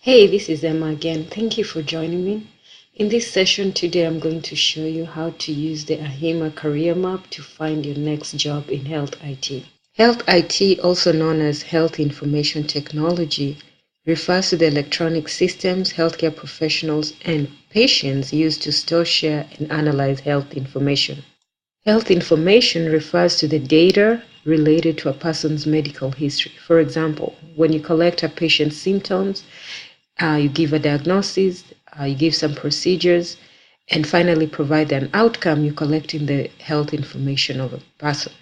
Hey, this is Emma again. Thank you for joining me. In this session today, I'm going to show you how to use the AHIMA career map to find your next job in health IT. Health IT, also known as health information technology, refers to the electronic systems healthcare professionals and patients use to store, share, and analyze health information. Health information refers to the data related to a person's medical history. For example, when you collect a patient's symptoms, you give a diagnosis, you give some procedures, and finally provide an outcome, you're collecting the health information of a person.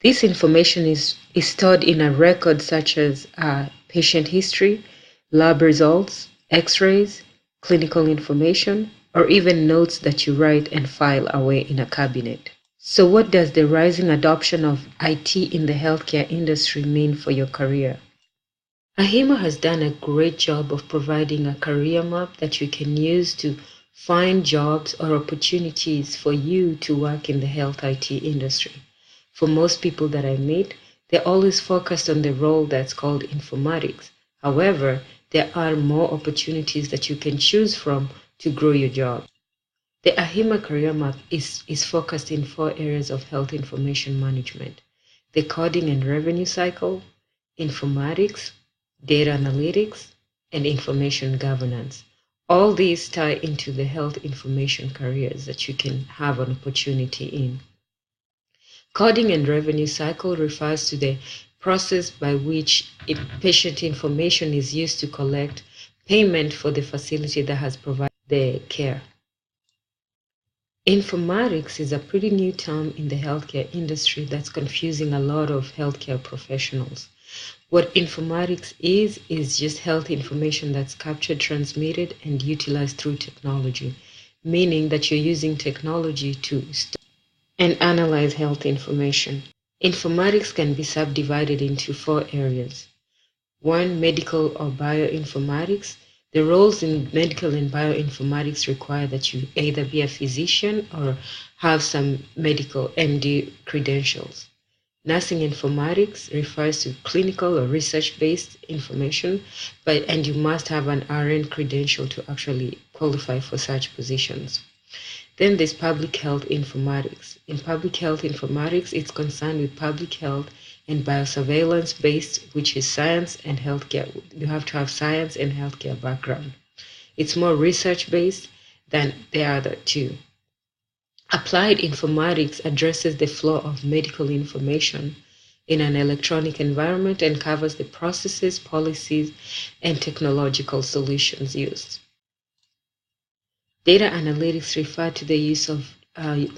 This information is stored in a record such as patient history, lab results, x-rays, clinical information, or even notes that you write and file away in a cabinet. So what does the rising adoption of IT in the healthcare industry mean for your career? AHIMA has done a great job of providing a career map that you can use to find jobs or opportunities for you to work in the health IT industry. For most people that I meet, they're always focused on the role that's called informatics. However, there are more opportunities that you can choose from to grow your job. The AHIMA career map is focused in 4 areas of health information management: the coding and revenue cycle, informatics, data analytics, and information governance. All these tie into the health information careers that you can have an opportunity in. Coding and revenue cycle refers to the process by which patient information is used to collect payment for the facility that has provided the care. Informatics is a pretty new term in the healthcare industry that's confusing a lot of healthcare professionals. What informatics is just health information that's captured, transmitted, and utilized through technology, meaning that you're using technology to store and analyze health information. Informatics can be subdivided into 4 areas. 1, medical or bioinformatics. The roles in medical and bioinformatics require that you either be a physician or have some medical MD credentials. Nursing informatics refers to clinical or research-based information, and you must have an RN credential to actually qualify for such positions. Then there's public health informatics. In public health informatics, it's concerned with public health and biosurveillance based, which is science and healthcare. You have to have science and healthcare background. It's more research based than the other two. Applied informatics addresses the flow of medical information in an electronic environment and covers the processes, policies, and technological solutions used. Data analytics refer to the use of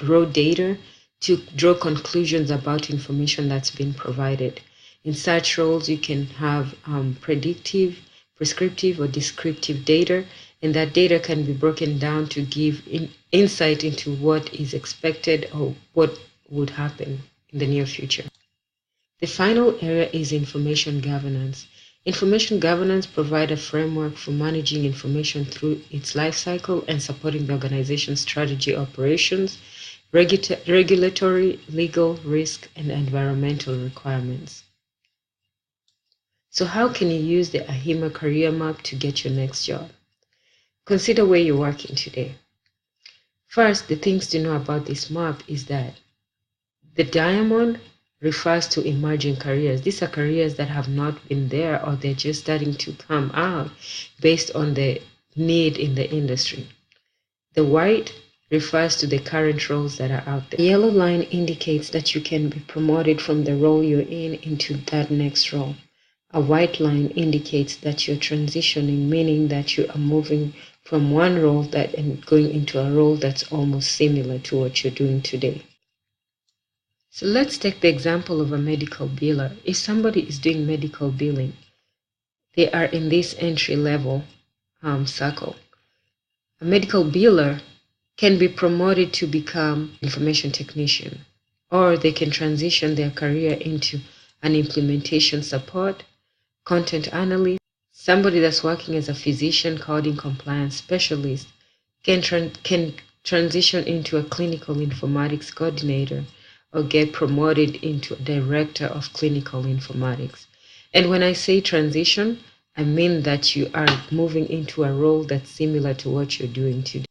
raw data to draw conclusions about information that's been provided. In such roles, you can have predictive, prescriptive, or descriptive data, and that data can be broken down to give insight into what is expected or what would happen in the near future. The final area is information governance. Information governance provides a framework for managing information through its life cycle and supporting the organization's strategy, operations, regulatory, legal, risk, and environmental requirements. So how can you use the AHIMA career map to get your next job? Consider where you're working today. First, the things to know about this map is that the diamond refers to emerging careers. These are careers that have not been there or they're just starting to come out based on the need in the industry. The white refers to the current roles that are out there. The yellow line indicates that you can be promoted from the role you're in into that next role. A white line indicates that you're transitioning, meaning that you are moving from one role and going into a role that's almost similar to what you're doing today. So let's take the example of a medical biller. If somebody is doing medical billing, they are in this entry level circle. A medical biller can be promoted to become information technician, or they can transition their career into an implementation support, content analyst. Somebody that's working as a physician coding compliance specialist can transition into a clinical informatics coordinator or get promoted into director of clinical informatics. And when I say transition, I mean that you are moving into a role that's similar to what you're doing today.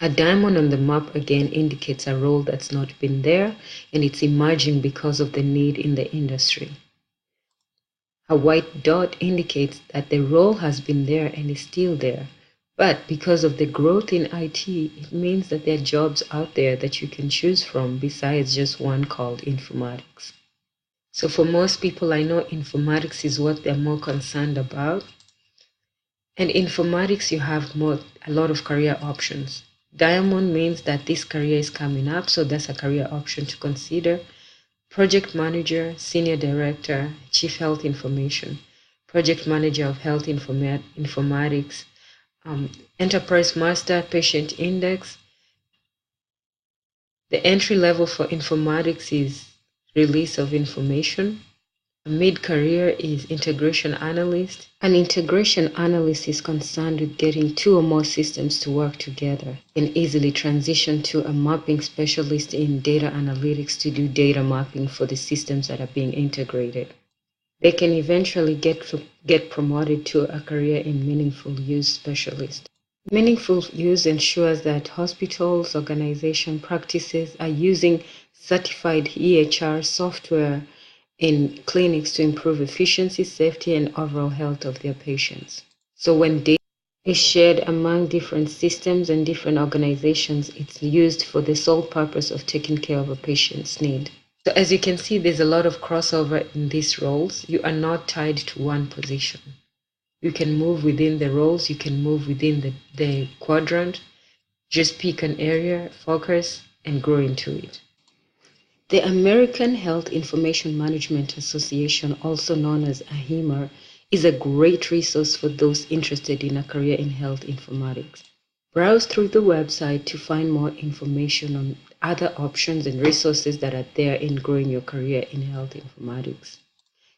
A diamond on the map again indicates a role that's not been there and it's emerging because of the need in the industry. A white dot indicates that the role has been there and is still there. But because of the growth in IT, it means that there are jobs out there that you can choose from besides just one called informatics. So for most people, I know informatics is what they're more concerned about. And informatics, you have a lot of career options. Diamond means that this career is coming up, so that's a career option to consider. Project manager, senior director, chief health information, project manager of health informatics, enterprise master, patient index. The entry level for informatics is release of information. A mid-career is integration analyst. An integration analyst is concerned with getting two or more systems to work together and easily transition to a mapping specialist in data analytics to do data mapping for the systems that are being integrated. They can eventually get promoted to a career in meaningful use specialist. Meaningful use ensures that hospitals, organization practices are using certified EHR software in clinics to improve efficiency, safety, and overall health of their patients. So when data is shared among different systems and different organizations, it's used for the sole purpose of taking care of a patient's need. So as you can see, there's a lot of crossover in these roles. You are not tied to one position. You can move within the roles, you can move within the quadrant, just pick an area, focus, and grow into it. The American Health Information Management Association, also known as AHIMA, is a great resource for those interested in a career in health informatics. Browse through the website to find more information on other options and resources that are there in growing your career in health informatics.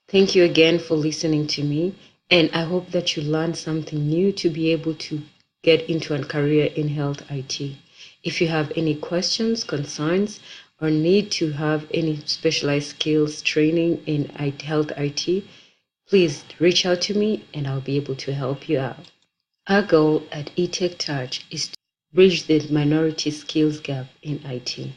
Thank you again for listening to me, and I hope that you learned something new to be able to get into a career in health IT. If you have any questions, concerns, or need to have any specialized skills training in health IT, please reach out to me and I'll be able to help you out. Our goal at eTech Touch is to bridge the minority skills gap in IT.